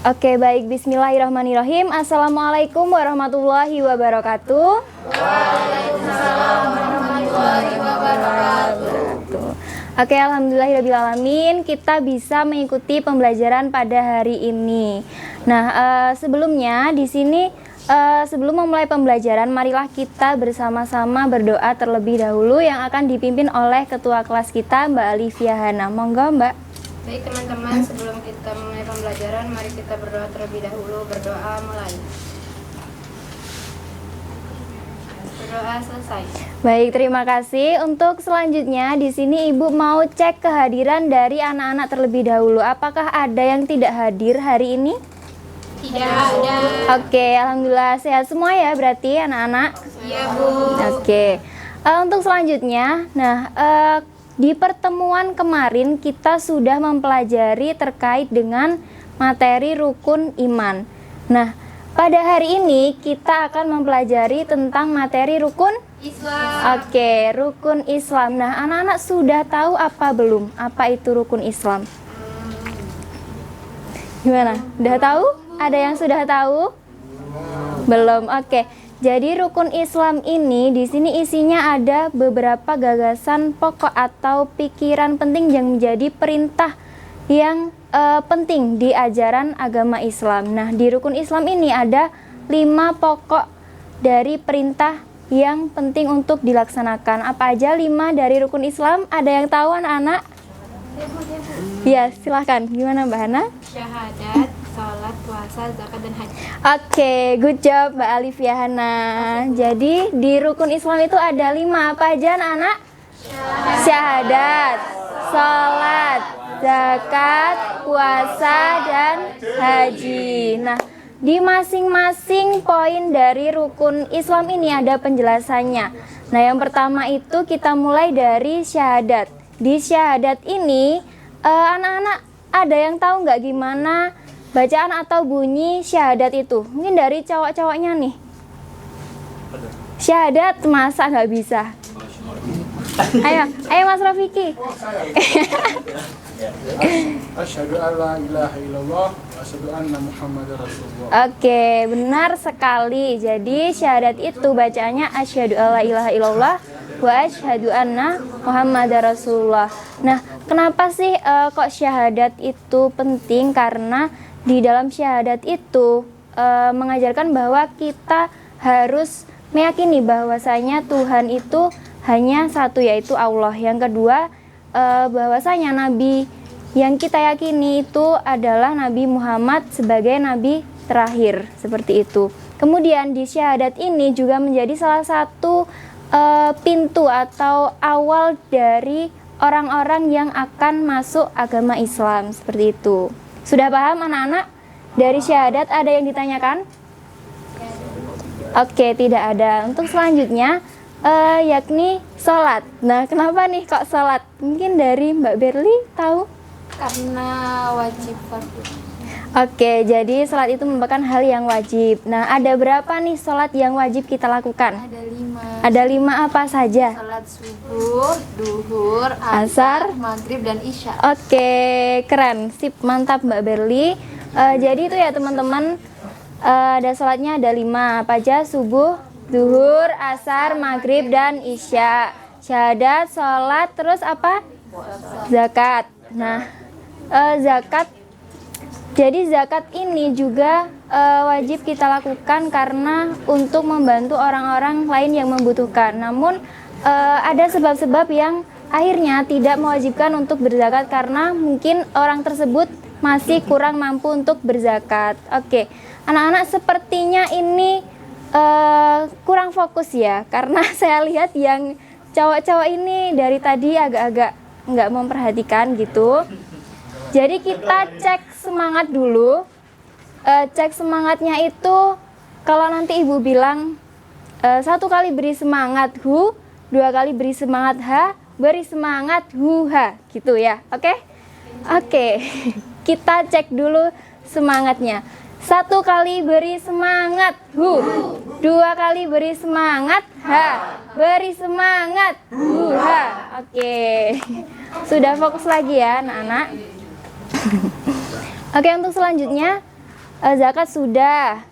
Oke, baik. Bismillahirrahmanirrahim. Assalamualaikum warahmatullahi wabarakatuh. Waalaikumsalam warahmatullahi wabarakatuh. Oke, alhamdulillahirrabbilalamin, kita bisa mengikuti pembelajaran pada hari ini. Nah, sebelumnya di sini sebelum memulai pembelajaran, marilah kita bersama-sama berdoa terlebih dahulu yang akan dipimpin oleh ketua kelas kita, Mbak Alifia Hana. Monggo, Mbak. Baik teman-teman, sebelum kita mulai pembelajaran, mari kita berdoa terlebih dahulu. Berdoa mulai. Berdoa selesai. Baik, terima kasih. Untuk selanjutnya di sini Ibu mau cek kehadiran dari anak-anak terlebih dahulu. Apakah ada yang tidak hadir hari ini? Tidak ada. Oke, alhamdulillah sehat semua ya berarti anak-anak. Iya, Bu. Oke. Untuk selanjutnya, di pertemuan kemarin kita sudah mempelajari terkait dengan materi rukun iman. Nah, pada hari ini kita akan mempelajari tentang materi rukun Islam. Oke, rukun Islam. Nah, anak-anak sudah tahu apa belum? Apa itu rukun Islam? Gimana? Udah tahu? Ada yang sudah tahu? Belum. Oke. Jadi rukun Islam ini di sini isinya ada beberapa gagasan pokok atau pikiran penting yang menjadi perintah yang penting di ajaran agama Islam. Nah, di rukun Islam ini ada 5 pokok dari perintah yang penting untuk dilaksanakan. Apa aja 5 dari rukun Islam? Ada yang tahu anak-anak? Ya, silahkan. Gimana Mbak Hana? Syahadat, salat, puasa, zakat, dan haji. Oke, good job Mbak Alifia Hana. Jadi di rukun Islam itu ada 5 apa aja anak-anak? Syahadat, salat, zakat, puasa, dan haji. Nah, di masing-masing poin dari rukun Islam ini ada penjelasannya. Nah, yang pertama itu kita mulai dari syahadat. Di syahadat ini, anak-anak ada yang tahu nggak gimana bacaan atau bunyi syahadat itu? Mungkin dari cowok-cowoknya nih. Syahadat masa nggak bisa? Ayo Mas Rafiki. Asyhadu an la ilaha illallah wa asyhadu anna Muhammadar Rasulullah. Oke, benar sekali. Jadi syahadat itu bacanya asyhadu an la ilaha illallah wa asyhadu anna Muhammadar Rasulullah. Nah, kenapa sih kok syahadat itu penting? Karena di dalam syahadat itu mengajarkan bahwa kita harus meyakini bahwasanya Tuhan itu hanya satu, yaitu Allah. Yang kedua, bahwasanya nabi yang kita yakini itu adalah Nabi Muhammad sebagai nabi terakhir, seperti itu. Kemudian di syahadat ini juga menjadi salah satu pintu atau awal dari orang-orang yang akan masuk agama Islam, seperti itu. Sudah paham anak-anak? Dari syahadat ada yang ditanyakan? Oke, tidak ada. Untuk selanjutnya yakni sholat. Nah, kenapa nih kok sholat? Mungkin dari Mbak Berli tahu? Karena wajib fardu. Oke, jadi sholat itu merupakan hal yang wajib. Nah, ada berapa nih sholat yang wajib kita lakukan? Ada 5. Ada 5 apa saja? Salat subuh, duhur, Asar, maghrib, dan isya. Oke, keren, sip, mantap Mbak Berli. Jadi itu ya teman-teman, ada sholatnya ada 5 apa aja? Subuh, duhur, asar, maghrib, dan isya. Syahadat, sholat, terus apa? Zakat. Nah, zakat. Jadi zakat ini juga wajib kita lakukan karena untuk membantu orang-orang lain yang membutuhkan. Namun ada sebab-sebab yang akhirnya tidak mewajibkan untuk berzakat karena mungkin orang tersebut masih kurang mampu untuk berzakat. Oke, anak-anak sepertinya ini kurang fokus ya, karena saya lihat yang cowok-cowok ini dari tadi agak-agak nggak memperhatikan gitu. Jadi kita cek semangat dulu. Cek semangatnya itu kalau nanti ibu bilang 1 kali beri semangat hu, 2 kali beri semangat ha, beri semangat hu ha, gitu ya. Oke? Oke. Kita cek dulu semangatnya. 1 kali beri semangat hu, 2 kali beri semangat ha, beri semangat hu ha. Oke. Sudah fokus lagi ya anak-anak. Oke, untuk selanjutnya zakat sudah.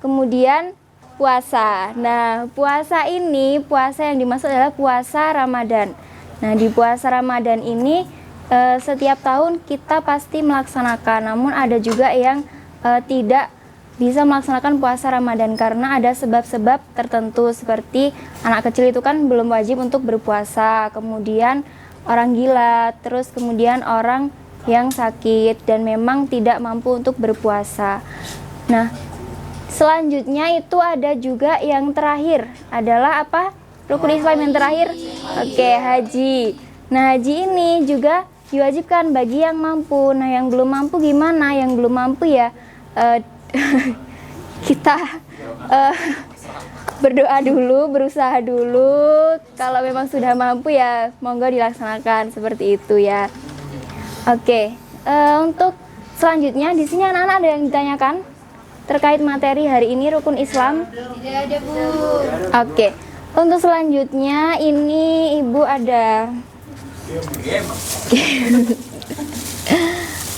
Kemudian puasa. Nah, puasa yang dimaksud adalah puasa Ramadan. Nah, di puasa Ramadan ini setiap tahun kita pasti melaksanakan. Namun ada juga yang tidak bisa melaksanakan puasa Ramadan karena ada sebab-sebab tertentu, seperti anak kecil itu kan belum wajib untuk berpuasa, kemudian orang gila, terus kemudian orang yang sakit dan memang tidak mampu untuk berpuasa. Nah, selanjutnya itu ada juga yang terakhir adalah apa? Rukun Islam yang terakhir. Oke, haji. Nah, haji ini juga diwajibkan bagi yang mampu. Nah, yang belum mampu gimana? Yang belum mampu ya kita berdoa dulu, berusaha dulu. Kalau memang sudah mampu ya monggo dilaksanakan seperti itu ya. Oke, untuk selanjutnya di sini anak-anak ada yang ditanyakan terkait materi hari ini rukun Islam? Tidak ada, Bu. Oke, untuk selanjutnya ini Ibu ada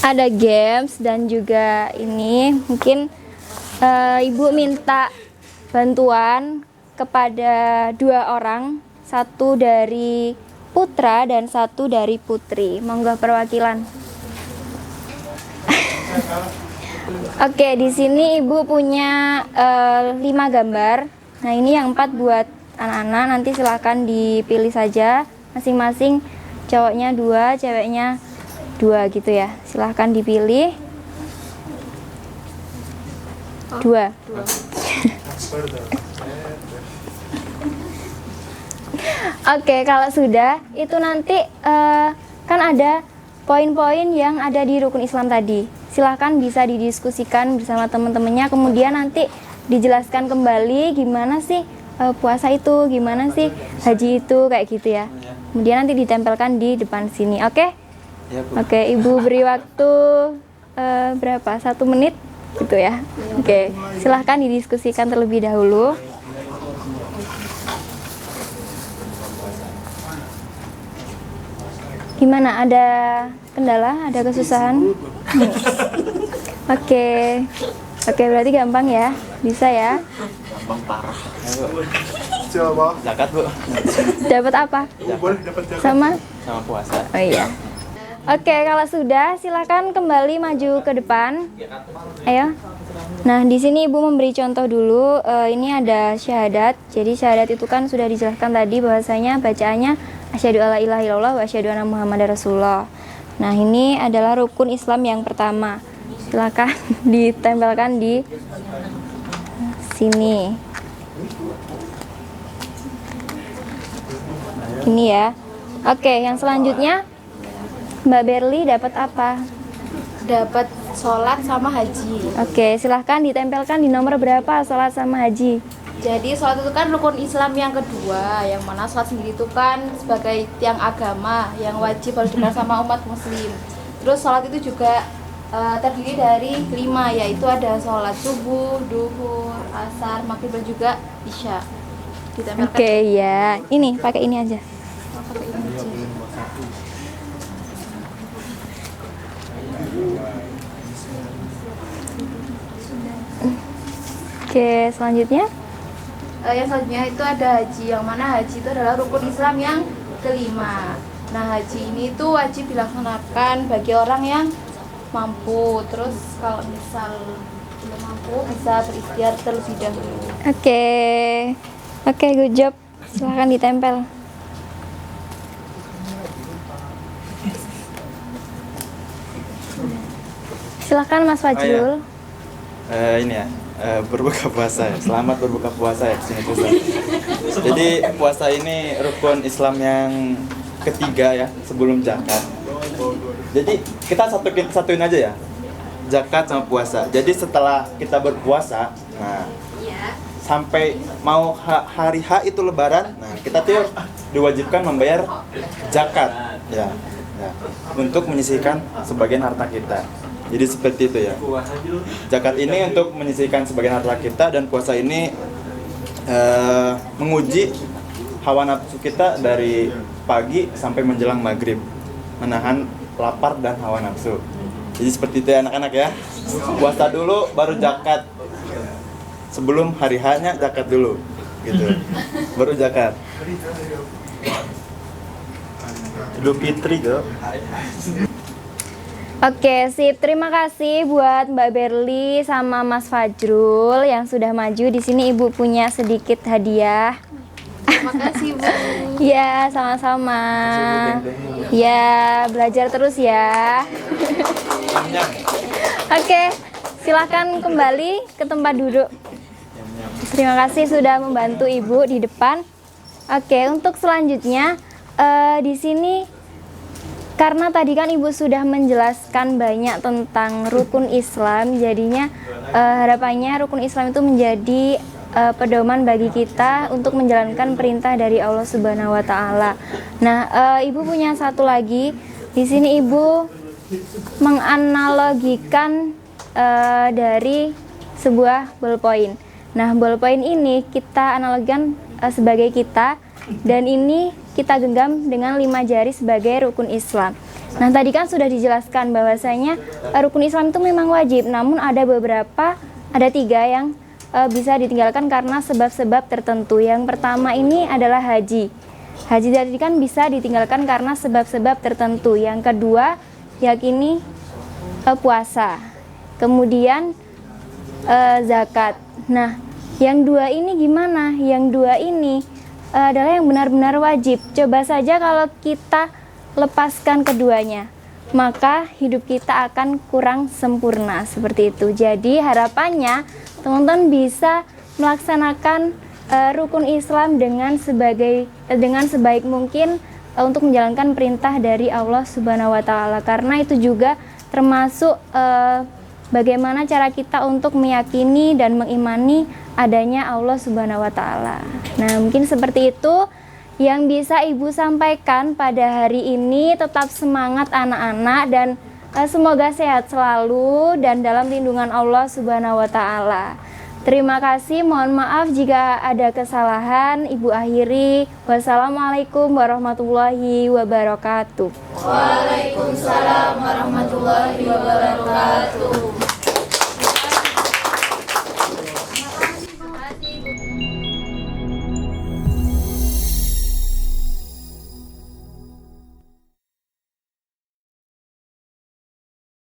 ada games dan juga ini mungkin Ibu minta bantuan kepada 2 orang, satu dari putra dan satu dari putri. Monggo perwakilan. Oke, di sini Ibu punya 5 gambar. Nah, ini yang 4 buat anak-anak. Nanti silahkan dipilih saja masing-masing, cowoknya 2, ceweknya 2 gitu ya. Silahkan dipilih 2. Oke, kalau sudah itu nanti kan ada poin-poin yang ada di rukun Islam tadi. Silahkan bisa didiskusikan bersama teman-temannya, kemudian nanti dijelaskan kembali gimana sih puasa itu, gimana sih haji itu, kayak gitu ya. Kemudian nanti ditempelkan di depan sini, oke? Ya, Bu. Oke, Ibu beri waktu berapa? 1 menit gitu ya. Oke, silahkan didiskusikan terlebih dahulu. Gimana? Ada kendala? Ada kesusahan? Oke. Oke, berarti gampang ya? Bisa ya? Gampang parah. Coba. Zakat, Bu. Dapat apa? Boleh dapat jaga. Sama? Sama puasa. Oh iya. Oke, kalau sudah silakan kembali maju ke depan. Ayo. Nah, di sini Ibu memberi contoh dulu. Ini ada syahadat. Jadi syahadat itu kan sudah dijelaskan tadi bahwasanya bacaannya asyhadu alla ilaha illallah wa asyhadu anna muhammadar rasulullah. Nah, ini adalah rukun Islam yang pertama. Silakan ditempelkan di sini. Ini ya. Oke, yang selanjutnya Mbak Berli dapat apa? Dapat sholat sama haji. Oke, silahkan ditempelkan di nomor berapa sholat sama haji. Jadi sholat itu kan rukun Islam yang kedua, yang mana sholat sendiri itu kan sebagai tiang agama yang wajib harus dilakukan sama umat muslim. Terus sholat itu juga terdiri dari 5, yaitu ada sholat subuh, duhur, asar, maghrib dan juga isya. Ditempelkan. Oke, ya. Ini pakai ini aja. Pakai ini aja. Oke, selanjutnya. Yang selanjutnya itu ada haji, yang mana haji itu adalah rukun Islam yang kelima. Nah, haji ini itu wajib dilaksanakan bagi orang yang mampu. Terus kalau misal belum mampu bisa berikhtiar terlebih dahulu. Oke. Oke, good job. Silahkan ditempel. Silahkan Mas Fajrul. Ini ya, berbuka puasa ya. Selamat berbuka puasa ya, sini Ustaz. Jadi puasa ini rukun Islam yang ketiga ya, sebelum zakat. Jadi kita satuin aja ya, zakat sama puasa. Jadi setelah kita berpuasa, nah sampai mau hari H itu Lebaran, nah kita tuh diwajibkan membayar zakat ya, untuk menyisihkan sebagian harta kita. Jadi seperti itu ya. Zakat ini untuk menyisihkan sebagian harta kita, dan puasa ini menguji hawa nafsu kita dari pagi sampai menjelang maghrib, menahan lapar dan hawa nafsu. Jadi seperti itu ya anak-anak ya. Puasa dulu baru zakat. Sebelum hari H-nya zakat dulu. Gitu. Baru zakat. Idul Fitri gitu. Oke, sip. Terima kasih buat Mbak Berli sama Mas Fajrul yang sudah maju. Di sini Ibu punya sedikit hadiah. Terima kasih Bu. Ya, sama-sama. Ya, belajar terus ya. Oke, silakan kembali ke tempat duduk. Terima kasih sudah membantu Ibu di depan. Oke, untuk selanjutnya di sini karena tadi kan Ibu sudah menjelaskan banyak tentang rukun Islam, jadinya harapannya rukun Islam itu menjadi pedoman bagi kita untuk menjalankan perintah dari Allah Subhanahu wa taala. Nah, Ibu punya satu lagi. Di sini Ibu menganalogikan dari sebuah ballpoint. Nah, ballpoint ini kita analogikan sebagai kita, dan ini kita genggam dengan 5 jari sebagai rukun Islam. Nah, tadi kan sudah dijelaskan bahwasanya rukun Islam itu memang wajib, namun ada 3 yang bisa ditinggalkan karena sebab-sebab tertentu. Yang pertama ini adalah haji. Haji tadi kan bisa ditinggalkan karena sebab-sebab tertentu. Yang kedua, yakini puasa. Kemudian zakat. Nah, yang 2 ini gimana? Yang 2 ini adalah yang benar-benar wajib. Coba saja kalau kita lepaskan keduanya, maka hidup kita akan kurang sempurna seperti itu. Jadi harapannya teman-teman bisa melaksanakan rukun Islam dengan sebaik mungkin untuk menjalankan perintah dari Allah Subhanahu wa taala, karena itu juga termasuk bagaimana cara kita untuk meyakini dan mengimani adanya Allah Subhanahu wa taala. Nah, mungkin seperti itu yang bisa Ibu sampaikan pada hari ini. Tetap semangat anak-anak dan semoga sehat selalu dan dalam lindungan Allah Subhanahu wa taala. Terima kasih, mohon maaf jika ada kesalahan. Ibu akhiri. Wassalamualaikum warahmatullahi wabarakatuh. Waalaikumsalam warahmatullahi wabarakatuh.